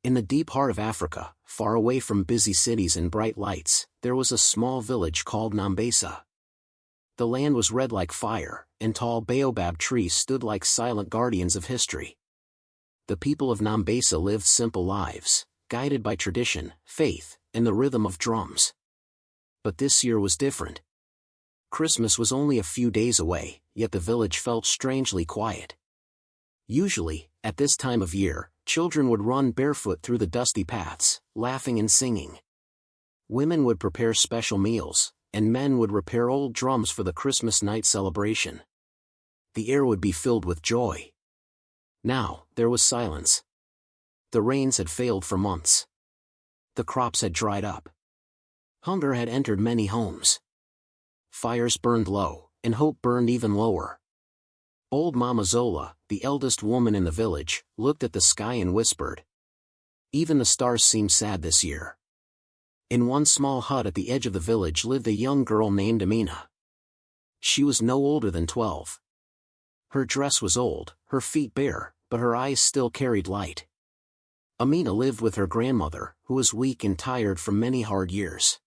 In the deep heart of Africa, far away from busy cities and bright lights, there was a small village called Nambesa. The land was red like fire, and tall baobab trees stood like silent guardians of history. The people of Nambesa lived simple lives, guided by tradition, faith, and the rhythm of drums. But this year was different. Christmas was only a few days away, yet the village felt strangely quiet. Usually, at this time of year, children would run barefoot through the dusty paths, laughing and singing. Women would prepare special meals, and men would repair old drums for the Christmas night celebration. The air would be filled with joy. Now, there was silence. The rains had failed for months. The crops had dried up. Hunger had entered many homes. Fires burned low, and hope burned even lower. Old Mama Zola, the eldest woman in the village, looked at the sky and whispered. Even the stars seem sad this year. In one small hut at the edge of the village lived a young girl named Amina. She was no older than 12. Her dress was old, her feet bare, but her eyes still carried light. Amina lived with her grandmother, who was weak and tired from many hard years.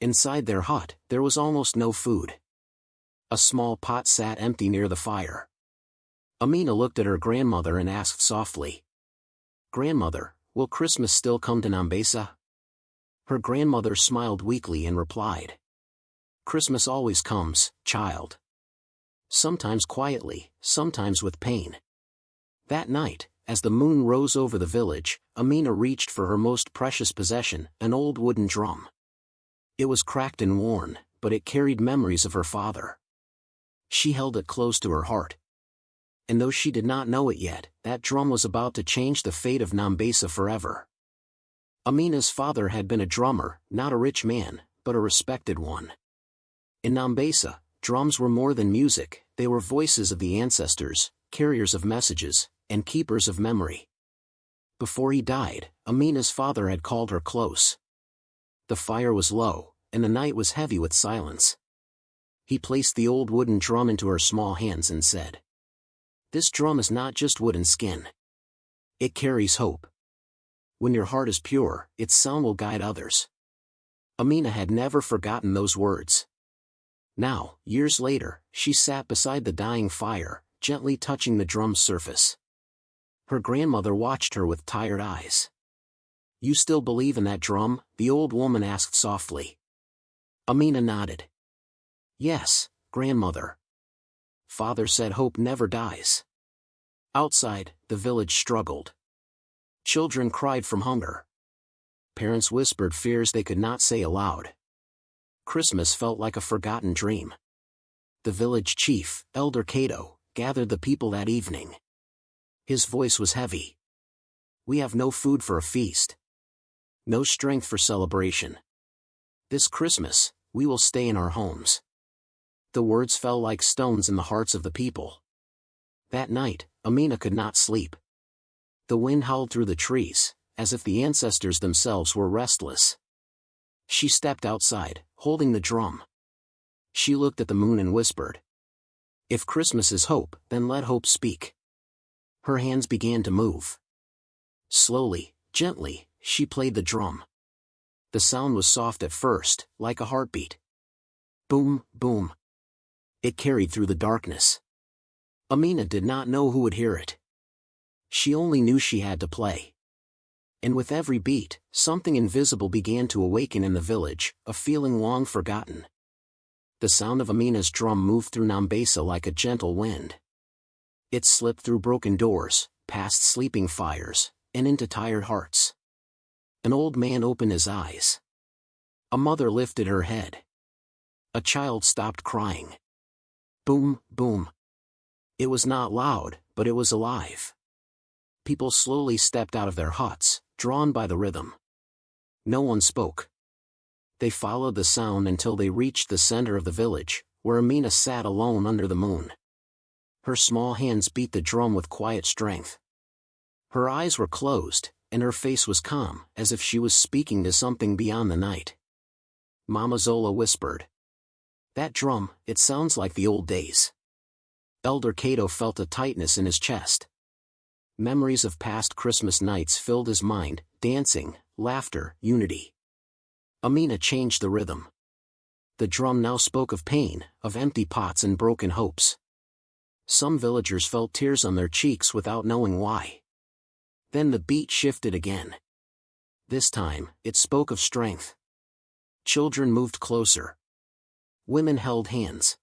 Inside their hut, there was almost no food. A small pot sat empty near the fire. Amina looked at her grandmother and asked softly, "Grandmother, will Christmas still come to Nambesa?" Her grandmother smiled weakly and replied, "Christmas always comes, child. Sometimes quietly, sometimes with pain." That night, as the moon rose over the village, Amina reached for her most precious possession, an old wooden drum. It was cracked and worn, but it carried memories of her father. She held it close to her heart. And though she did not know it yet, that drum was about to change the fate of Nambesa forever. Amina's father had been a drummer, not a rich man, but a respected one. In Nambesa, drums were more than music, they were voices of the ancestors, carriers of messages, and keepers of memory. Before he died, Amina's father had called her close. The fire was low, and the night was heavy with silence. He placed the old wooden drum into her small hands and said, "This drum is not just wood and skin. It carries hope. When your heart is pure, its sound will guide others." Amina had never forgotten those words. Now, years later, she sat beside the dying fire, gently touching the drum's surface. Her grandmother watched her with tired eyes. "You still believe in that drum?" the old woman asked softly. Amina nodded. "Yes, grandmother. Father said hope never dies." Outside, the village struggled. Children cried from hunger. Parents whispered fears they could not say aloud. Christmas felt like a forgotten dream. The village chief, Elder Cato, gathered the people that evening. His voice was heavy. "We have no food for a feast. No strength for celebration. This Christmas, we will stay in our homes." The words fell like stones in the hearts of the people. That night, Amina could not sleep. The wind howled through the trees, as if the ancestors themselves were restless. She stepped outside, holding the drum. She looked at the moon and whispered, "If Christmas is hope, then let hope speak." Her hands began to move. Slowly, gently, she played the drum. The sound was soft at first, like a heartbeat. Boom, boom. It carried through the darkness. Amina did not know who would hear it. She only knew she had to play. And with every beat, something invisible began to awaken in the village, a feeling long forgotten. The sound of Amina's drum moved through Nambesa like a gentle wind. It slipped through broken doors, past sleeping fires, and into tired hearts. An old man opened his eyes. A mother lifted her head. A child stopped crying. Boom, boom. It was not loud, but it was alive. People slowly stepped out of their huts, drawn by the rhythm. No one spoke. They followed the sound until they reached the center of the village, where Amina sat alone under the moon. Her small hands beat the drum with quiet strength. Her eyes were closed, and her face was calm, as if she was speaking to something beyond the night. Mama Zola whispered, "That drum, it sounds like the old days." Elder Cato felt a tightness in his chest. Memories of past Christmas nights filled his mind, dancing, laughter, unity. Amina changed the rhythm. The drum now spoke of pain, of empty pots and broken hopes. Some villagers felt tears on their cheeks without knowing why. Then the beat shifted again. This time, it spoke of strength. Children moved closer. Women held hands.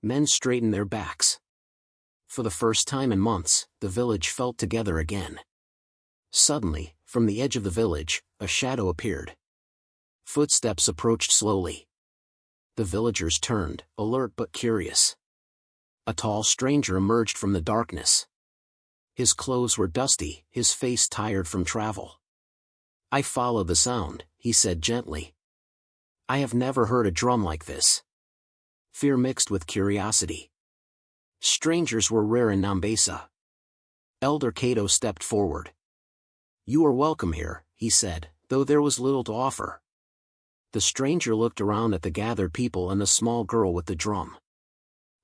Men straightened their backs. For the first time in months, the village felt together again. Suddenly, from the edge of the village, a shadow appeared. Footsteps approached slowly. The villagers turned, alert but curious. A tall stranger emerged from the darkness. His clothes were dusty, his face tired from travel. "I follow the sound," he said gently. "I have never heard a drum like this." Fear mixed with curiosity. Strangers were rare in Nambesa. Elder Cato stepped forward. "You are welcome here," he said, though there was little to offer. The stranger looked around at the gathered people and the small girl with the drum.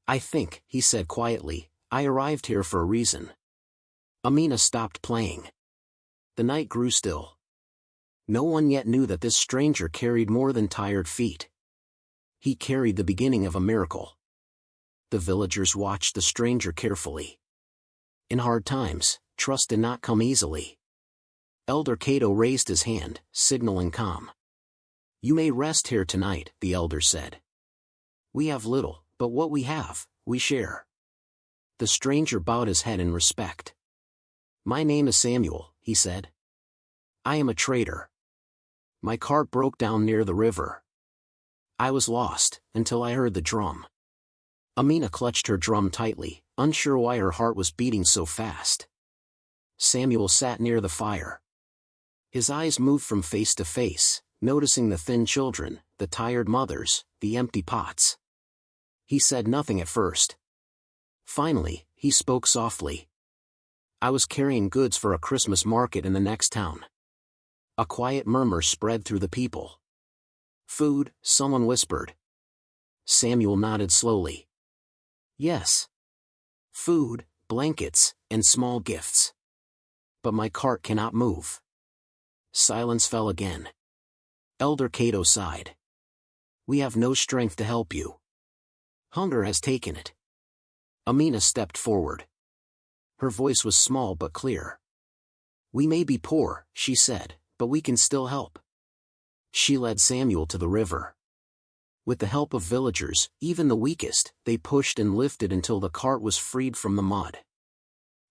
"I think," he said quietly, "I arrived here for a reason." Amina stopped playing. The night grew still. No one yet knew that this stranger carried more than tired feet. He carried the beginning of a miracle. The villagers watched the stranger carefully. In hard times, trust did not come easily. Elder Cato raised his hand, signaling calm. "You may rest here tonight," the elder said. "We have little, but what we have, we share." The stranger bowed his head in respect. "My name is Samuel," he said. "I am a trader. My cart broke down near the river. I was lost, until I heard the drum." Amina clutched her drum tightly, unsure why her heart was beating so fast. Samuel sat near the fire. His eyes moved from face to face, noticing the thin children, the tired mothers, the empty pots. He said nothing at first. Finally, he spoke softly. "I was carrying goods for a Christmas market in the next town." A quiet murmur spread through the people. "Food," someone whispered. Samuel nodded slowly. "Yes. Food, blankets, and small gifts. But my cart cannot move." Silence fell again. Elder Cato sighed. "We have no strength to help you. Hunger has taken it." Amina stepped forward. Her voice was small but clear. "We may be poor," she said, "but we can still help." She led Samuel to the river. With the help of villagers, even the weakest, they pushed and lifted until the cart was freed from the mud.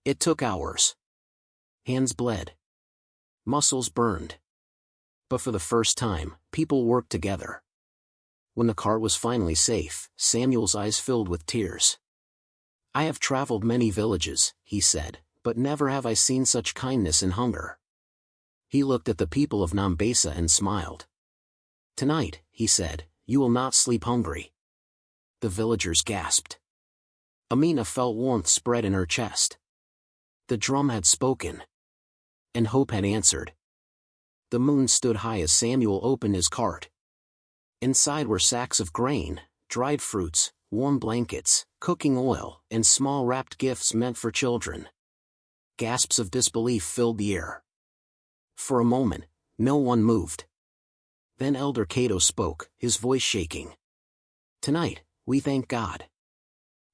It took hours. Hands bled. Muscles burned. But for the first time, people worked together. When the cart was finally safe, Samuel's eyes filled with tears. "I have traveled many villages," he said, "but never have I seen such kindness and hunger." He looked at the people of Nambesa and smiled. "Tonight," he said, "you will not sleep hungry." The villagers gasped. Amina felt warmth spread in her chest. The drum had spoken. And hope had answered. The moon stood high as Samuel opened his cart. Inside were sacks of grain, dried fruits, warm blankets, cooking oil, and small wrapped gifts meant for children. Gasps of disbelief filled the air. For a moment, no one moved. Then Elder Cato spoke, his voice shaking. "Tonight, we thank God."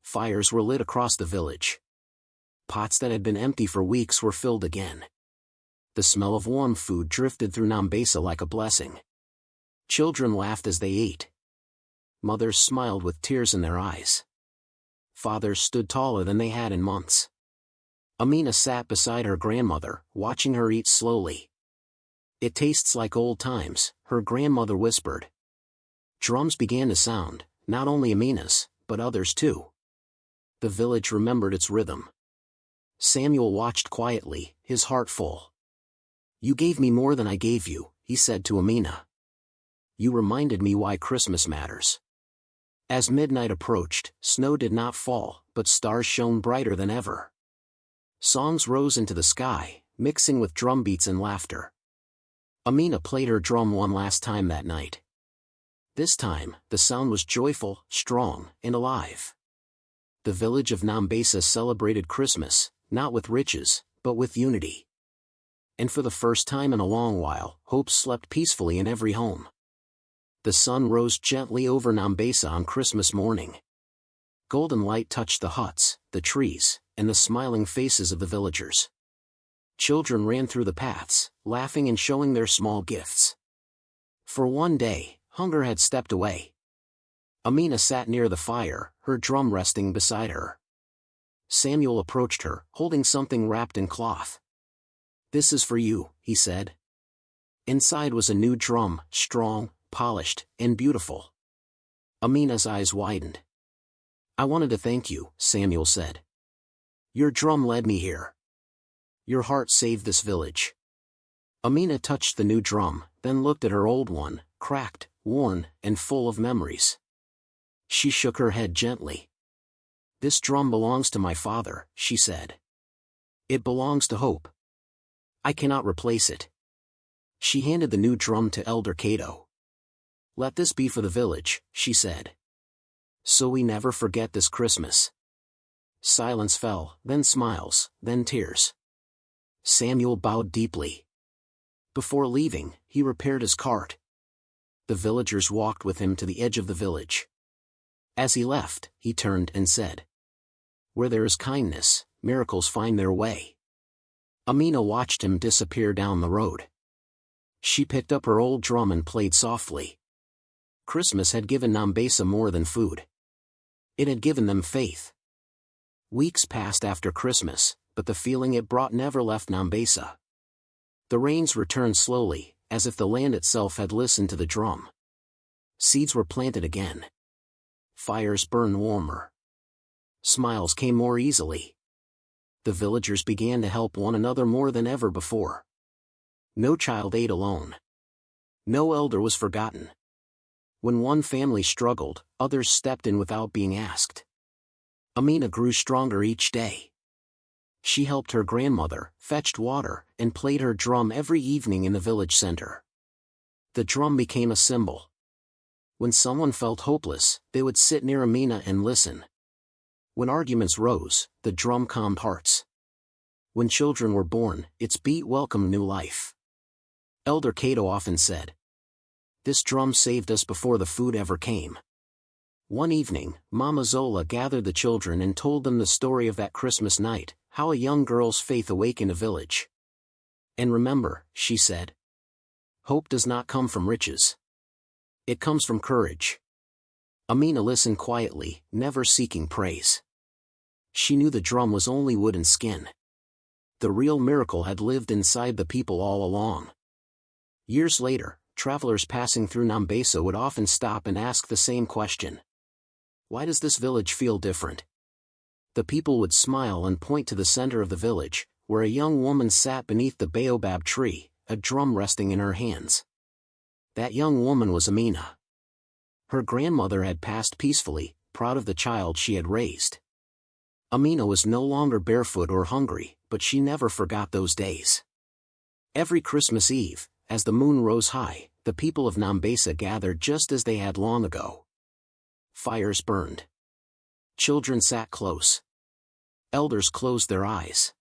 Fires were lit across the village. Pots that had been empty for weeks were filled again. The smell of warm food drifted through Nambesa like a blessing. Children laughed as they ate. Mothers smiled with tears in their eyes. Fathers stood taller than they had in months. Amina sat beside her grandmother, watching her eat slowly. "It tastes like old times," her grandmother whispered. Drums began to sound, not only Amina's, but others too. The village remembered its rhythm. Samuel watched quietly, his heart full. "You gave me more than I gave you," he said to Amina. "You reminded me why Christmas matters." As midnight approached, snow did not fall, but stars shone brighter than ever. Songs rose into the sky, mixing with drum beats and laughter. Amina played her drum one last time that night. This time, the sound was joyful, strong, and alive. The village of Nambesa celebrated Christmas, not with riches, but with unity. And for the first time in a long while, hope slept peacefully in every home. The sun rose gently over Nambesa on Christmas morning. Golden light touched the huts, the trees, and the smiling faces of the villagers. Children ran through the paths, laughing and showing their small gifts. For one day, hunger had stepped away. Amina sat near the fire, her drum resting beside her. Samuel approached her, holding something wrapped in cloth. "This is for you," he said. Inside was a new drum, strong, polished, and beautiful. Amina's eyes widened. "I wanted to thank you," Samuel said. "Your drum led me here. Your heart saved this village." Amina touched the new drum, then looked at her old one, cracked, worn, and full of memories. She shook her head gently. "This drum belongs to my father," she said. "It belongs to hope. I cannot replace it." She handed the new drum to Elder Cato. "Let this be for the village," she said. "So we never forget this Christmas." Silence fell, then smiles, then tears. Samuel bowed deeply. Before leaving, he repaired his cart. The villagers walked with him to the edge of the village. As he left, he turned and said, "Where there is kindness, miracles find their way." Amina watched him disappear down the road. She picked up her old drum and played softly. Christmas had given Nambesa more than food. It had given them faith. Weeks passed after Christmas, but the feeling it brought never left Nambesa. The rains returned slowly, as if the land itself had listened to the drum. Seeds were planted again. Fires burned warmer. Smiles came more easily. The villagers began to help one another more than ever before. No child ate alone. No elder was forgotten. When one family struggled, others stepped in without being asked. Amina grew stronger each day. She helped her grandmother, fetched water, and played her drum every evening in the village center. The drum became a symbol. When someone felt hopeless, they would sit near Amina and listen. When arguments rose, the drum calmed hearts. When children were born, its beat welcomed new life. Elder Cato often said, "This drum saved us before the food ever came." One evening, Mama Zola gathered the children and told them the story of that Christmas night, how a young girl's faith awakened a village. "And remember," she said, "hope does not come from riches. It comes from courage." Amina listened quietly, never seeking praise. She knew the drum was only wood and skin. The real miracle had lived inside the people all along. Years later, travelers passing through Nambesa would often stop and ask the same question. "Why does this village feel different?" The people would smile and point to the center of the village, where a young woman sat beneath the baobab tree, a drum resting in her hands. That young woman was Amina. Her grandmother had passed peacefully, proud of the child she had raised. Amina was no longer barefoot or hungry, but she never forgot those days. Every Christmas Eve, as the moon rose high, the people of Nambesa gathered just as they had long ago. Fires burned. Children sat close. Elders closed their eyes.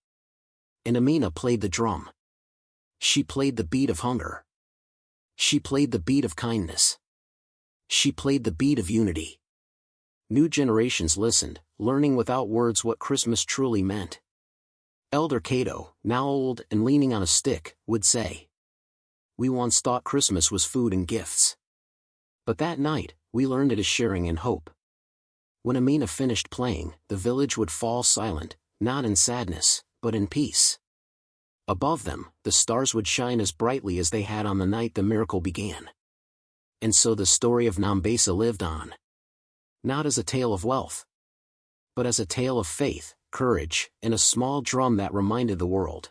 And Amina played the drum. She played the beat of hunger. She played the beat of kindness. She played the beat of unity. New generations listened, learning without words what Christmas truly meant. Elder Cato, now old and leaning on a stick, would say, "We once thought Christmas was food and gifts. But that night, we learned it is sharing and hope." When Amina finished playing, the village would fall silent, not in sadness, but in peace. Above them, the stars would shine as brightly as they had on the night the miracle began. And so the story of Nambesa lived on. Not as a tale of wealth, but as a tale of faith, courage, and a small drum that reminded the world,